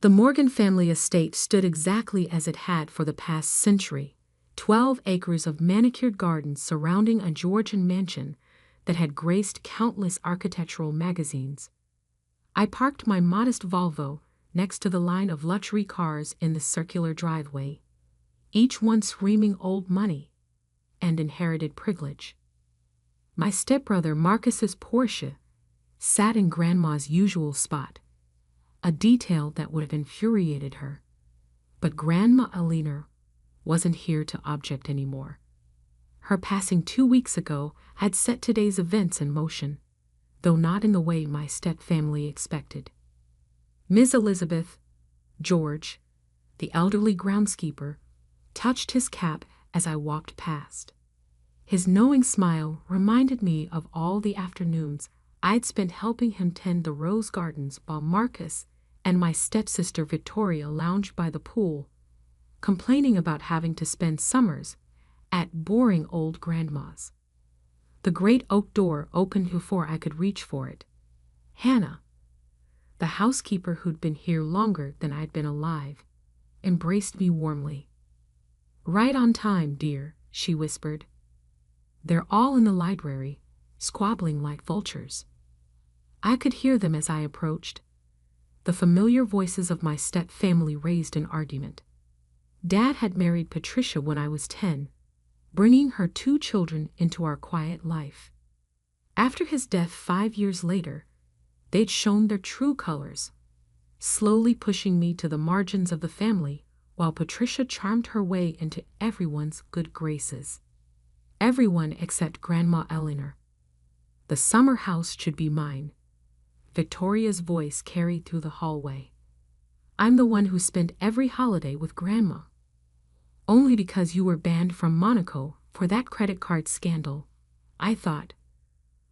The Morgan family estate stood exactly as it had for the past century, 12 acres of manicured gardens surrounding a Georgian mansion that had graced countless architectural magazines. I parked my modest Volvo next to the line of luxury cars in the circular driveway, each one screaming old money and inherited privilege. My stepbrother Marcus's Porsche sat in Grandma's usual spot, a detail that would have infuriated her. But Grandma Eleanor wasn't here to object anymore. Her passing 2 weeks ago had set today's events in motion, though not in the way my step-family expected. Ms. Elizabeth, George, the elderly groundskeeper, touched his cap as I walked past. His knowing smile reminded me of all the afternoons I'd spent helping him tend the rose gardens while Marcus and my stepsister Victoria lounged by the pool, complaining about having to spend summers at boring old grandma's. The great oak door opened before I could reach for it. Hannah, the housekeeper who'd been here longer than I'd been alive, embraced me warmly. "Right on time, dear," she whispered. "They're all in the library, squabbling like vultures." I could hear them as I approached. The familiar voices of my step-family raised an argument. Dad had married Patricia when I was 10, bringing her 2 children into our quiet life. After his death 5 years later, they'd shown their true colors, slowly pushing me to the margins of the family while Patricia charmed her way into everyone's good graces. Everyone except Grandma Eleanor. "The summer house should be mine," Victoria's voice carried through the hallway. "I'm the one who spent every holiday with Grandma." "Only because you were banned from Monaco for that credit card scandal," I thought,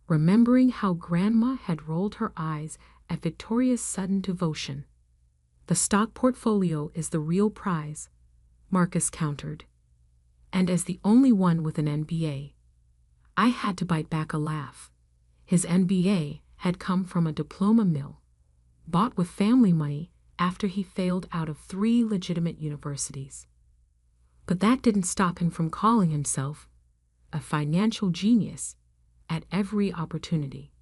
remembering how Grandma had rolled her eyes at Victoria's sudden devotion. "The stock portfolio is the real prize," Marcus countered. And as the only one with an MBA, I had to bite back a laugh. His MBA had come from a diploma mill, bought with family money after he failed out of 3 legitimate universities. But that didn't stop him from calling himself a financial genius at every opportunity.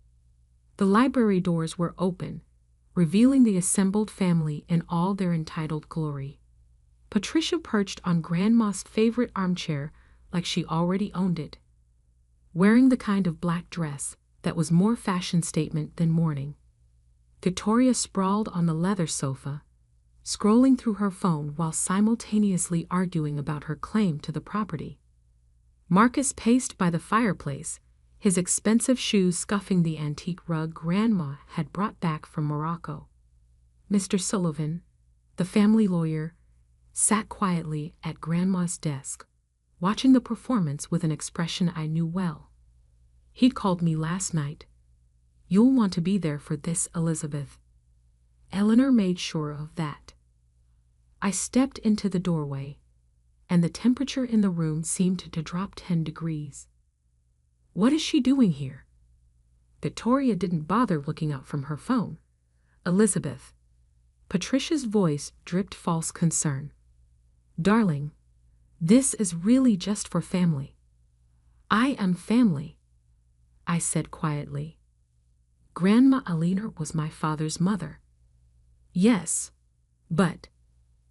The library doors were open, revealing the assembled family in all their entitled glory. Patricia perched on Grandma's favorite armchair like she already owned it, wearing the kind of black dress that was more fashion statement than mourning. Victoria sprawled on the leather sofa, scrolling through her phone while simultaneously arguing about her claim to the property. Marcus paced by the fireplace, his expensive shoes scuffing the antique rug Grandma had brought back from Morocco. Mr. Sullivan, the family lawyer, sat quietly at Grandma's desk, watching the performance with an expression I knew well. He'd called me last night. "You'll want to be there for this, Elizabeth." Eleanor made sure of that. I stepped into the doorway, and the temperature in the room seemed to drop 10 degrees. "What is she doing here?" Victoria didn't bother looking up from her phone. "Elizabeth." Patricia's voice dripped false concern. "Darling, this is really just for family." "I am family," I said quietly. "Grandma Eleanor was my father's mother." "Yes, but..."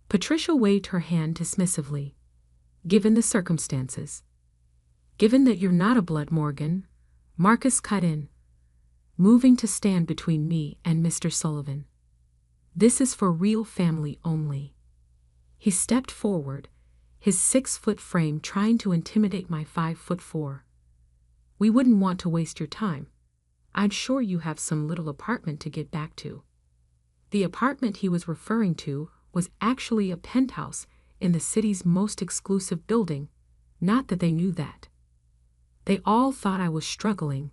Patricia waved her hand dismissively. "Given the circumstances." "Given that you're not a blood Morgan," Marcus cut in, moving to stand between me and Mr. Sullivan. "This is for real family only." He stepped forward, his 6-foot frame trying to intimidate my 5'4". "We wouldn't want to waste your time. I'm sure you have some little apartment to get back to." The apartment he was referring to was actually a penthouse in the city's most exclusive building, not that they knew that. They all thought I was struggling,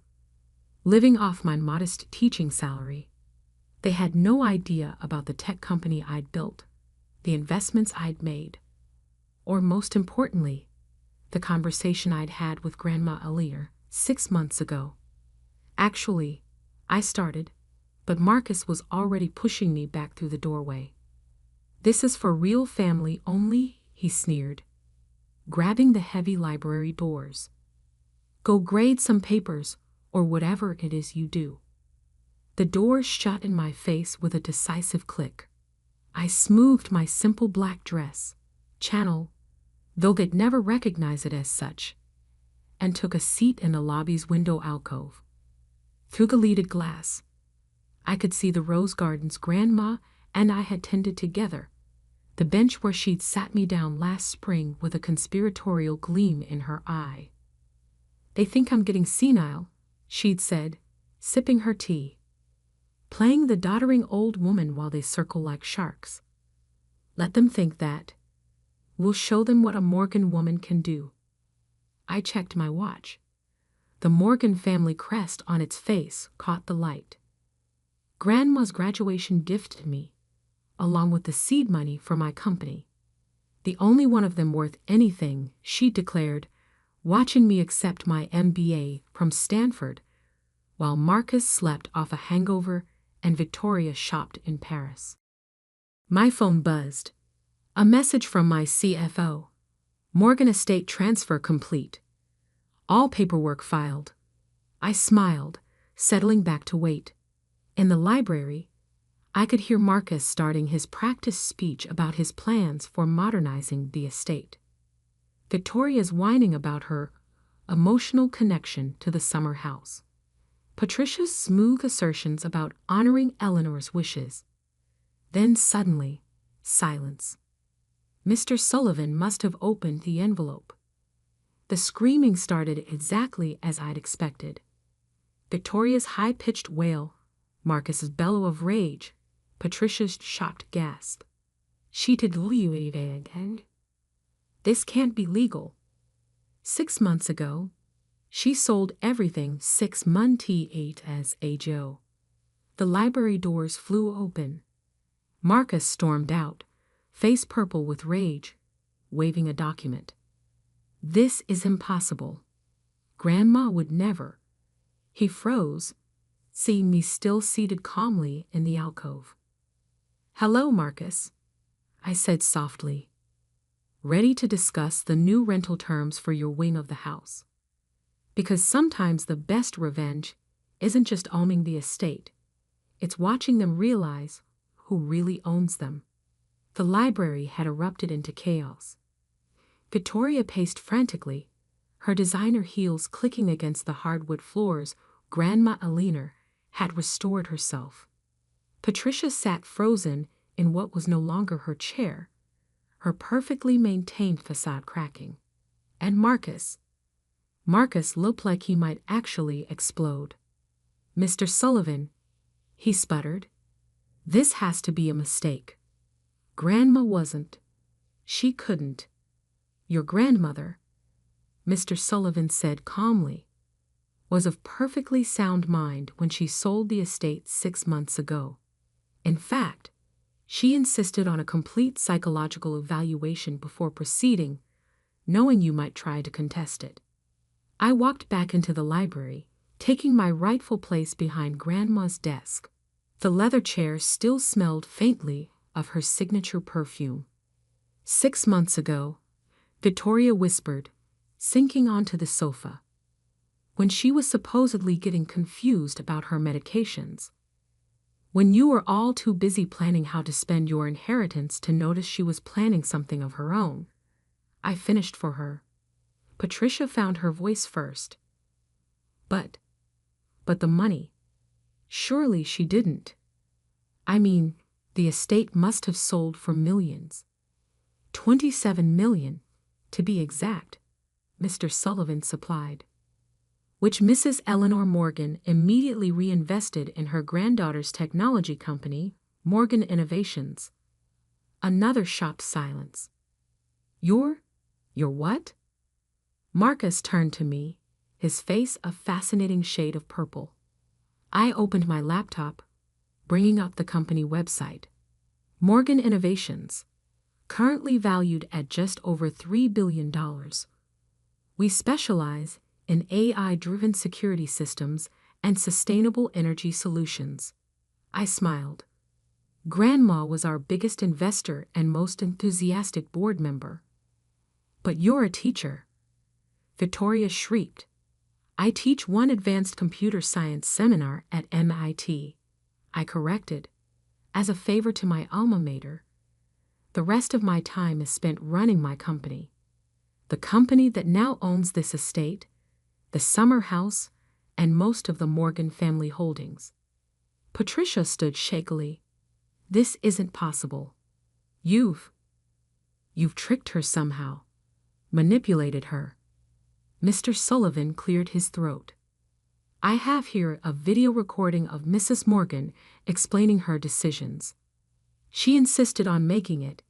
living off my modest teaching salary. They had no idea about the tech company I'd built, the investments I'd made, or most importantly, the conversation I'd had with Grandma Eleanor 6 months ago. Actually, I started, but Marcus was already pushing me back through the doorway. This is for real family only, he sneered, grabbing the heavy library doors. Go grade some papers, or whatever it is you do. The doors shut in my face with a decisive click. I smoothed my simple black dress, channel, though they'd never recognize it as such, and took a seat in the lobby's window alcove. Through the leaded glass, I could see the rose gardens Grandma and I had tended together, the bench where she'd sat me down last spring with a conspiratorial gleam in her eye. They think I'm getting senile, she'd said, sipping her tea, playing the doddering old woman while they circle like sharks. Let them think that. We'll show them what a Morgan woman can do. I checked my watch. The Morgan family crest on its face caught the light. Grandma's graduation gift to me, along with the seed money for my company. The only one of them worth anything, she declared, watching me accept my MBA from Stanford, while Marcus slept off a hangover and Victoria shopped in Paris. My phone buzzed. A message from my CFO. Morgan estate transfer complete. All paperwork filed. I smiled, settling back to wait. In the library, I could hear Marcus starting his practice speech about his plans for modernizing the estate. Victoria's whining about her emotional connection to the summer house. Patricia's smooth assertions about honoring Eleanor's wishes. Then suddenly, silence. Mr. Sullivan must have opened the envelope. The screaming started exactly as I'd expected. Victoria's high-pitched wail, Marcus's bellow of rage, Patricia's shocked gasp. She did leave again. This can't be legal. 6 months ago, she sold everything 6 months as a Joe. The library doors flew open. Marcus stormed out, face purple with rage, waving a document. This is impossible. Grandma would never. He froze, seeing me still seated calmly in the alcove. Hello, Marcus, I said softly. Ready to discuss the new rental terms for your wing of the house. Because sometimes the best revenge isn't just owning the estate, it's watching them realize who really owns them. The library had erupted into chaos. Victoria paced frantically, her designer heels clicking against the hardwood floors. Grandma Eleanor had restored herself. Patricia sat frozen in what was no longer her chair, her perfectly maintained facade cracking. And Marcus looked like he might actually explode. Mr. Sullivan, he sputtered. This has to be a mistake. Grandma wasn't. She couldn't. Your grandmother, Mr. Sullivan said calmly, was of perfectly sound mind when she sold the estate 6 months ago. In fact, she insisted on a complete psychological evaluation before proceeding, knowing you might try to contest it. I walked back into the library, taking my rightful place behind Grandma's desk. The leather chair still smelled faintly of her signature perfume. 6 months ago, Victoria whispered, sinking onto the sofa, when she was supposedly getting confused about her medications. When you were all too busy planning how to spend your inheritance to notice she was planning something of her own, I finished for her. Patricia found her voice first. But the money. Surely she didn't. I mean, the estate must have sold for millions. 27 million, to be exact, Mr. Sullivan supplied, which Mrs. Eleanor Morgan immediately reinvested in her granddaughter's technology company, Morgan Innovations. Another shocked silence. Your what? Marcus turned to me, his face a fascinating shade of purple. I opened my laptop, bringing up the company website. Morgan Innovations, currently valued at just over $3 billion. We specialize in AI-driven security systems and sustainable energy solutions. I smiled. Grandma was our biggest investor and most enthusiastic board member. But you're a teacher, Victoria shrieked. I teach one advanced computer science seminar at MIT, I corrected, as a favor to my alma mater. The rest of my time is spent running my company. The company that now owns this estate, the summer house, and most of the Morgan family holdings. Patricia stood shakily. This isn't possible. You've tricked her somehow. Manipulated her. Mr. Sullivan cleared his throat. I have here a video recording of Mrs. Morgan explaining her decisions. She insisted on making it,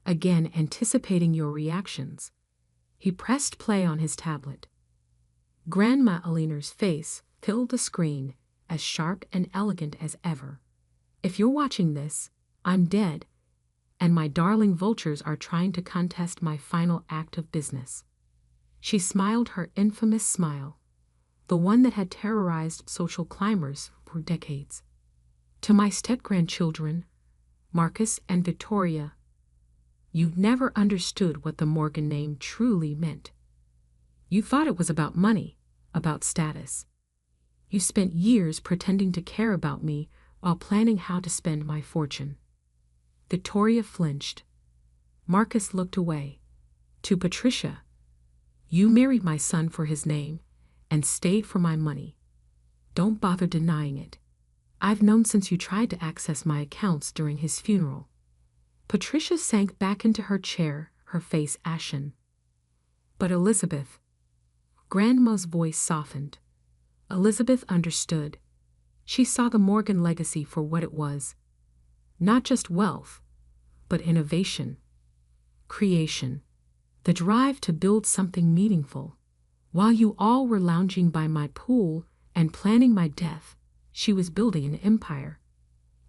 again anticipating your reactions. He pressed play on his tablet. Grandma Aliner's face filled the screen, as sharp and elegant as ever. If you're watching this, I'm dead, and my darling vultures are trying to contest my final act of business. She smiled her infamous smile, the one that had terrorized social climbers for decades. To my step-grandchildren, Marcus and Victoria, you never understood what the Morgan name truly meant. You thought it was about money, about status. You spent years pretending to care about me while planning how to spend my fortune. Victoria flinched. Marcus looked away. To Patricia, you married my son for his name and stayed for my money. Don't bother denying it. I've known since you tried to access my accounts during his funeral. Patricia sank back into her chair, her face ashen. But Elizabeth, Grandma's voice softened. Elizabeth understood. She saw the Morgan legacy for what it was. Not just wealth, but innovation, creation, the drive to build something meaningful. While you all were lounging by my pool and planning my death, she was building an empire.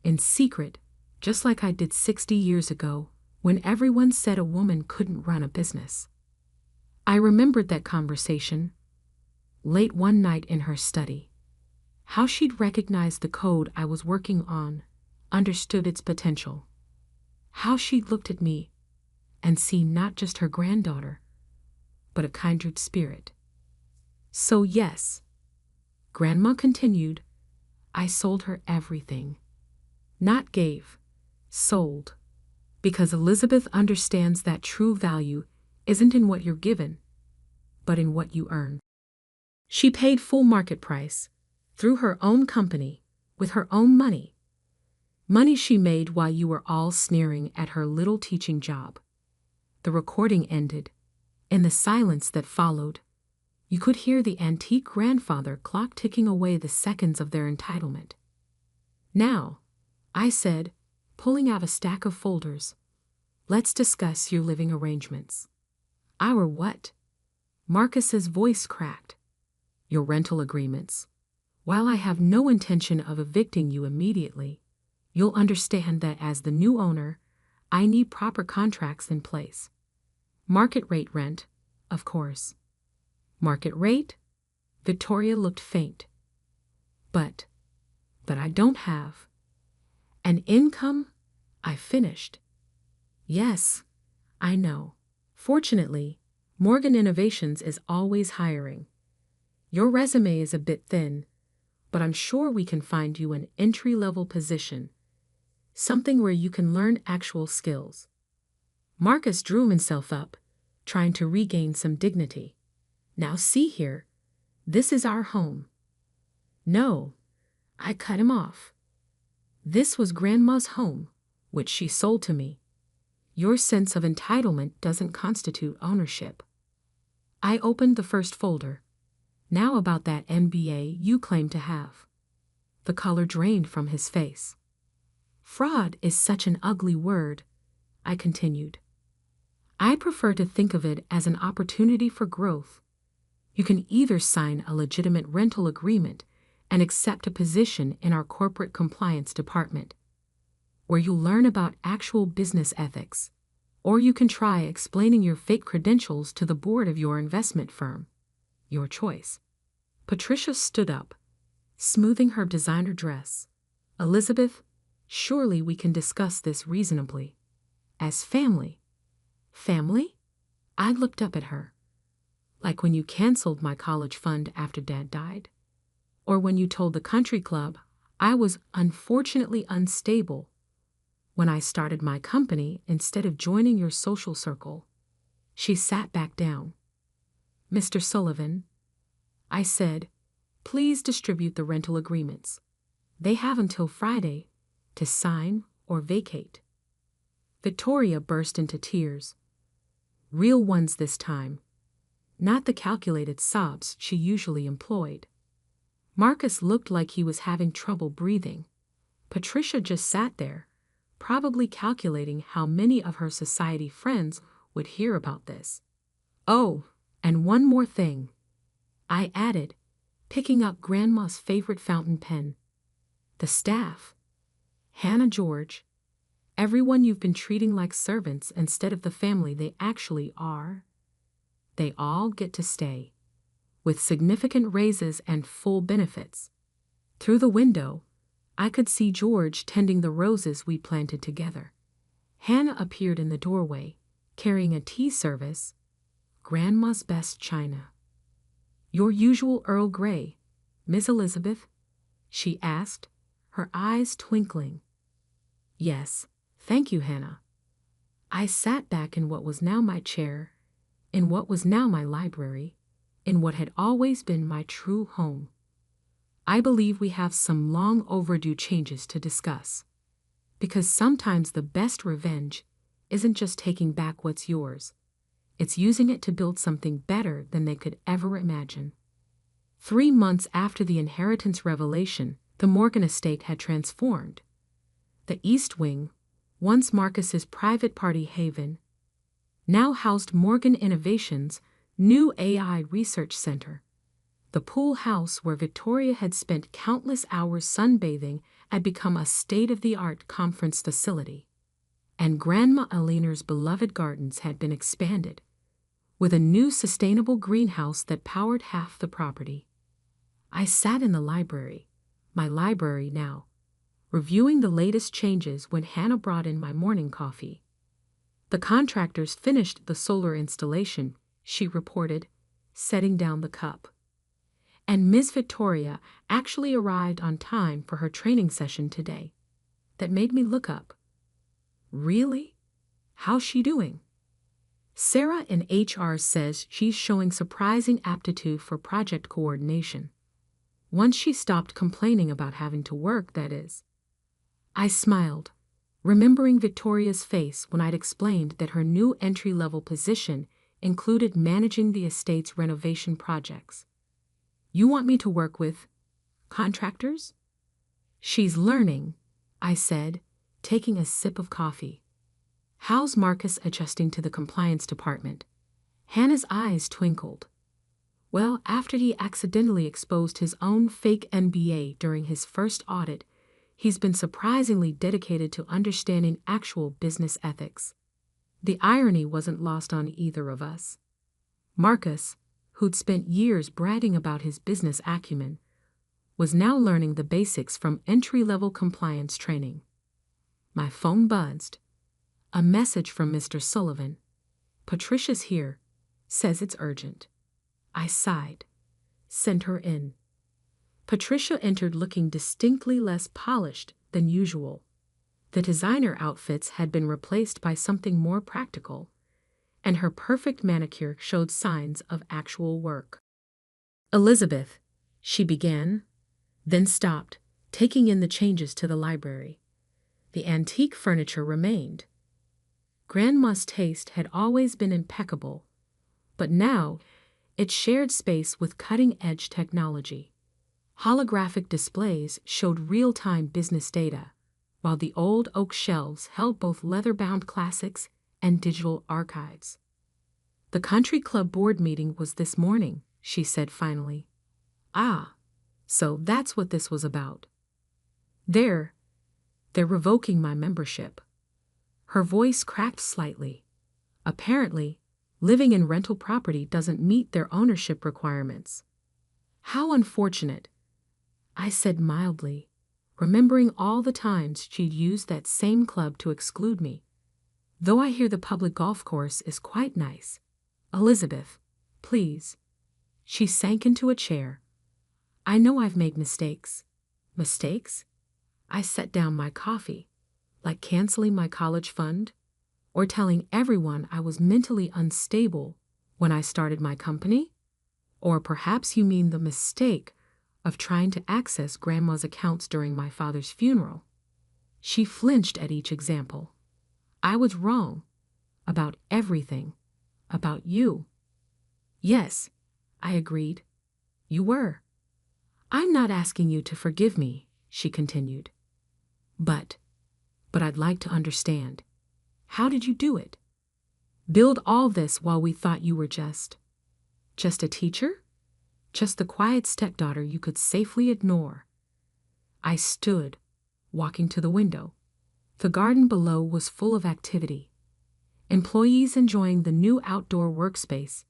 In secret, just like I did 60 years ago, when everyone said a woman couldn't run a business. I remembered that conversation, late one night in her study. How she'd recognized the code I was working on, understood its potential. How she'd looked at me and seen not just her granddaughter, but a kindred spirit. So yes, Grandma continued, I sold her everything. Not gave, sold. Because Elizabeth understands that true value isn't in what you're given, but in what you earn. She paid full market price, through her own company, with her own money. Money she made while you were all sneering at her little teaching job. The recording ended. In the silence that followed, you could hear the antique grandfather clock ticking away the seconds of their entitlement. Now, I said, pulling out a stack of folders, let's discuss your living arrangements. Our what? Marcus's voice cracked. Your rental agreements. While I have no intention of evicting you immediately, you'll understand that as the new owner, I need proper contracts in place. Market rate rent, of course. Market rate? Victoria looked faint. But I don't have. An income? I finished. Yes, I know. Fortunately, Morgan Innovations is always hiring. Your resume is a bit thin, but I'm sure we can find you an entry-level position, something where you can learn actual skills. Marcus drew himself up, trying to regain some dignity. Now see here, this is our home. No, I cut him off. This was Grandma's home, which she sold to me. Your sense of entitlement doesn't constitute ownership. I opened the first folder. Now about that MBA you claim to have. The color drained from his face. Fraud is such an ugly word, I continued. I prefer to think of it as an opportunity for growth. You can either sign a legitimate rental agreement and accept a position in our corporate compliance department, where you'll learn about actual business ethics, or you can try explaining your fake credentials to the board of your investment firm. Your choice. Patricia stood up, smoothing her designer dress. Elizabeth, Surely we can discuss this reasonably. As family. Family? I looked up at her. Like when you canceled my college fund after Dad died? Or when you told the country club I was unfortunately unstable when I started my company instead of joining your social circle? She sat back down. Mr. Sullivan, I said, please distribute the rental agreements. They have until Friday to sign or vacate. Victoria burst into tears. Real ones this time, not the calculated sobs she usually employed. Marcus looked like he was having trouble breathing. Patricia just sat there, probably calculating how many of her society friends would hear about this. Oh, and one more thing, I added, picking up Grandma's favorite fountain pen. The staff, Hannah, George, everyone you've been treating like servants instead of the family they actually are, they all get to stay, with significant raises and full benefits. Through the window, I could see George tending the roses we planted together. Hannah appeared in the doorway, carrying a tea service, Grandma's best china. Your usual Earl Grey, Miss Elizabeth? She asked, her eyes twinkling. Yes, thank you, Hannah. I sat back in what was now my chair, in what was now my library, in what had always been my true home. I believe we have some long overdue changes to discuss. Because sometimes the best revenge isn't just taking back what's yours. It's using it to build something better than they could ever imagine. 3 months after the inheritance revelation, the Morgan estate had transformed. The East Wing, once Marcus's private party haven, now housed Morgan Innovations' new AI research center. The pool house where Victoria had spent countless hours sunbathing had become a state-of-the-art conference facility. And Grandma Eleanor's beloved gardens had been expanded, with a new sustainable greenhouse that powered half the property. I sat in the library, my library now, reviewing the latest changes when Hannah brought in my morning coffee. The contractors finished the solar installation, she reported, setting down the cup. And Miss Victoria actually arrived on time for her training session today. That made me look up. Really? How's she doing? Sarah in HR says she's showing surprising aptitude for project coordination. Once she stopped complaining about having to work, that is. I smiled, remembering Victoria's face when I'd explained that her new entry-level position included managing the estate's renovation projects. You want me to work with contractors? She's learning, I said, taking a sip of coffee. How's Marcus adjusting to the compliance department? Hannah's eyes twinkled. Well, after he accidentally exposed his own fake MBA during his first audit, he's been surprisingly dedicated to understanding actual business ethics. The irony wasn't lost on either of us. Marcus, who'd spent years bragging about his business acumen, was now learning the basics from entry-level compliance training. My phone buzzed. A message from Mr. Sullivan. Patricia's here. Says it's urgent. I sighed. Sent her in. Patricia entered looking distinctly less polished than usual. The designer outfits had been replaced by something more practical, and her perfect manicure showed signs of actual work. Elizabeth, she began, then stopped, taking in the changes to the library. The antique furniture remained. Grandma's taste had always been impeccable, but now it shared space with cutting-edge technology. Holographic displays showed real-time business data, while the old oak shelves held both leather-bound classics and digital archives. The country club board meeting was this morning, she said finally. Ah, so that's what this was about. They're revoking my membership. Her voice cracked slightly. Apparently, living in rental property doesn't meet their ownership requirements. How unfortunate, I said mildly, remembering all the times she'd used that same club to exclude me. Though I hear the public golf course is quite nice. Elizabeth, please. She sank into a chair. I know I've made mistakes. Mistakes? I set down my coffee, like canceling my college fund, or telling everyone I was mentally unstable when I started my company? Or perhaps you mean the mistake of trying to access Grandma's accounts during my father's funeral. She flinched at each example. I was wrong. About everything. About you. Yes, I agreed. You were. I'm not asking you to forgive me, she continued. But I'd like to understand. How did you do it? Build all this while we thought you were just a teacher? Just the quiet stepdaughter you could safely ignore. I stood, walking to the window. The garden below was full of activity. Employees enjoying the new outdoor workspace.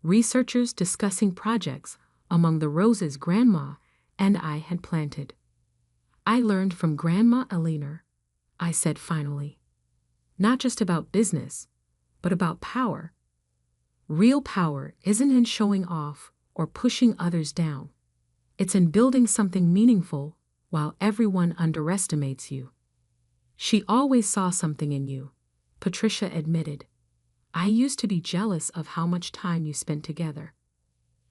Researchers discussing projects among the roses Grandma and I had planted. I learned from Grandma Eleanor, I said finally. Not just about business, but about power. Real power isn't in showing off or pushing others down. It's in building something meaningful while everyone underestimates you. She always saw something in you, Patricia admitted. I used to be jealous of how much time you spent together.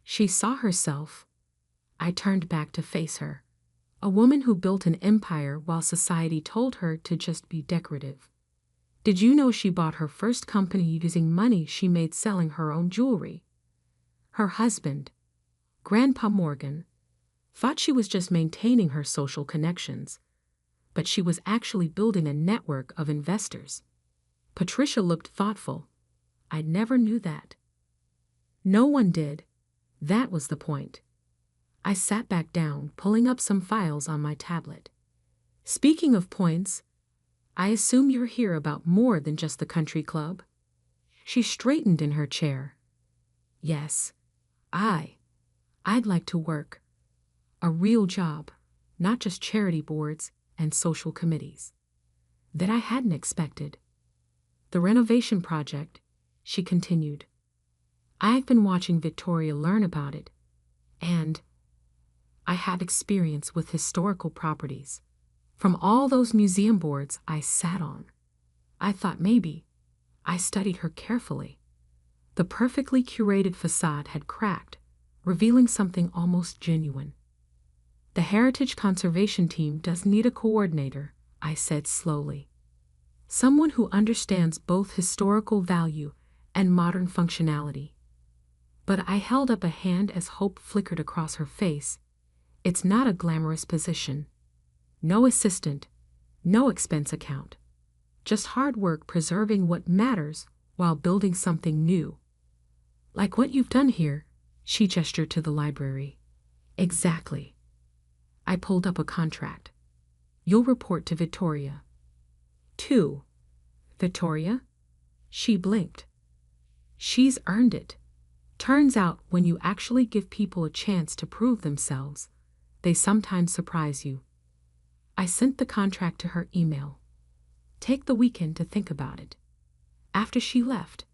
She saw herself. I turned back to face her. A woman who built an empire while society told her to just be decorative. Did you know she bought her first company using money she made selling her own jewelry? Her husband, Grandpa Morgan, thought she was just maintaining her social connections, but she was actually building a network of investors. Patricia looked thoughtful. I never knew that. No one did. That was the point. I sat back down, pulling up some files on my tablet. Speaking of points, I assume you're here about more than just the country club? She straightened in her chair. Yes, I'd like to work. A real job, not just charity boards and social committees. That I hadn't expected. The renovation project, she continued. I've been watching Victoria learn about it, and I had experience with historical properties. From all those museum boards I sat on, I thought maybe I studied her carefully. The perfectly curated facade had cracked, revealing something almost genuine. The Heritage Conservation Team does need a coordinator, I said slowly. Someone who understands both historical value and modern functionality. But I held up a hand as hope flickered across her face. It's not a glamorous position. No assistant, no expense account. Just hard work preserving what matters while building something new. Like what you've done here, she gestured to the library. Exactly. I pulled up a contract. You'll report to Victoria. 2. Victoria? She blinked. She's earned it. Turns out when you actually give people a chance to prove themselves, they sometimes surprise you. I sent the contract to her email. Take the weekend to think about it. After she left,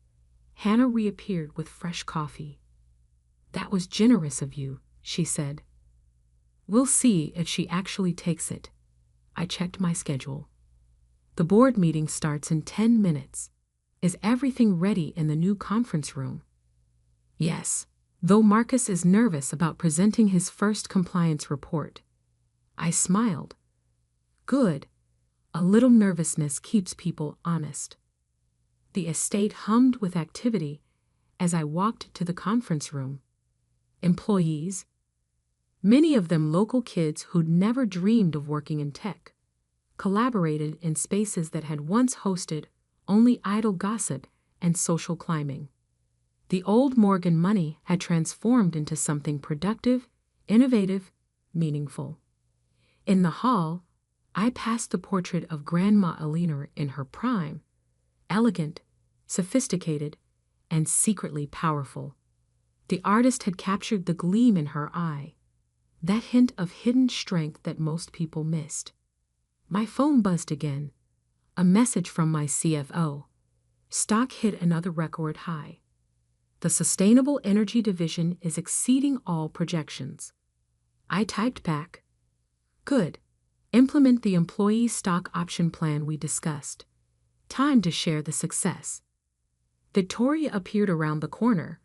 Hannah reappeared with fresh coffee. That was generous of you, she said. We'll see if she actually takes it. I checked my schedule. The board meeting starts in 10 minutes. Is everything ready in the new conference room? Yes, though Marcus is nervous about presenting his first compliance report. I smiled. Good. A little nervousness keeps people honest. The estate hummed with activity as I walked to the conference room. Employees, many of them local kids who'd never dreamed of working in tech, collaborated in spaces that had once hosted only idle gossip and social climbing. The old Morgan money had transformed into something productive, innovative, meaningful. In the hall, I passed the portrait of Grandma Eleanor in her prime, elegant, sophisticated, and secretly powerful. The artist had captured the gleam in her eye, That hint of hidden strength that most people missed. My phone buzzed again. A message from my CFO. Stock hit another record high. The sustainable energy division is exceeding all projections. I typed back, "Good. Implement the employee stock option plan we discussed. Time to share the success." Victoria appeared around the corner,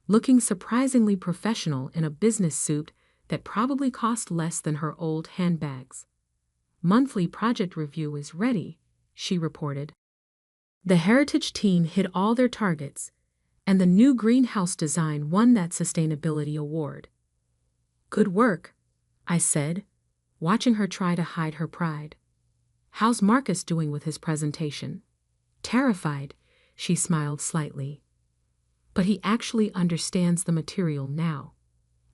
looking surprisingly professional in a business suit that probably cost less than her old handbags. "Monthly project review is ready," she reported. The Heritage team hit all their targets, and the new greenhouse design won that sustainability award. "Good work," I said, watching her try to hide her pride. "How's Marcus doing with his presentation?" Terrified, she smiled slightly. "But he actually understands the material now,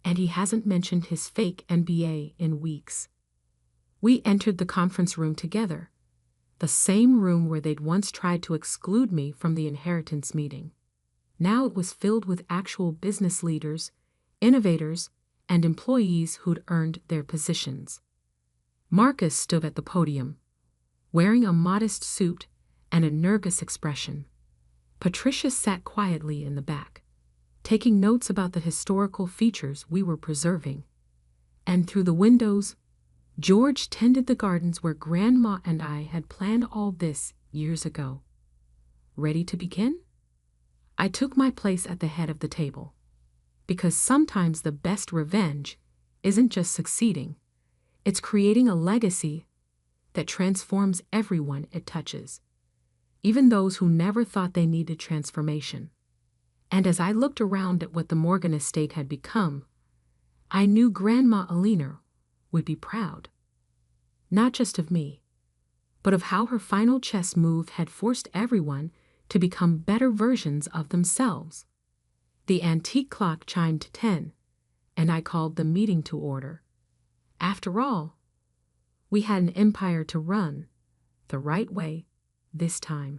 and he hasn't mentioned his fake MBA in weeks." We entered the conference room together, the same room where they'd once tried to exclude me from the inheritance meeting. Now it was filled with actual business leaders, innovators, and employees who'd earned their positions. Marcus stood at the podium, wearing a modest suit and a nervous expression. Patricia sat quietly in the back, taking notes about the historical features we were preserving. And through the windows, George tended the gardens where Grandma and I had planned all this years ago. Ready to begin? I took my place at the head of the table, because sometimes the best revenge isn't just succeeding, it's creating a legacy that transforms everyone it touches, even those who never thought they needed transformation. And as I looked around at what the Morgan estate had become, I knew Grandma Alina would be proud. Not just of me, but of how her final chess move had forced everyone to become better versions of themselves. The antique clock chimed 10, and I called the meeting to order. After all, we had an empire to run, the right way, this time.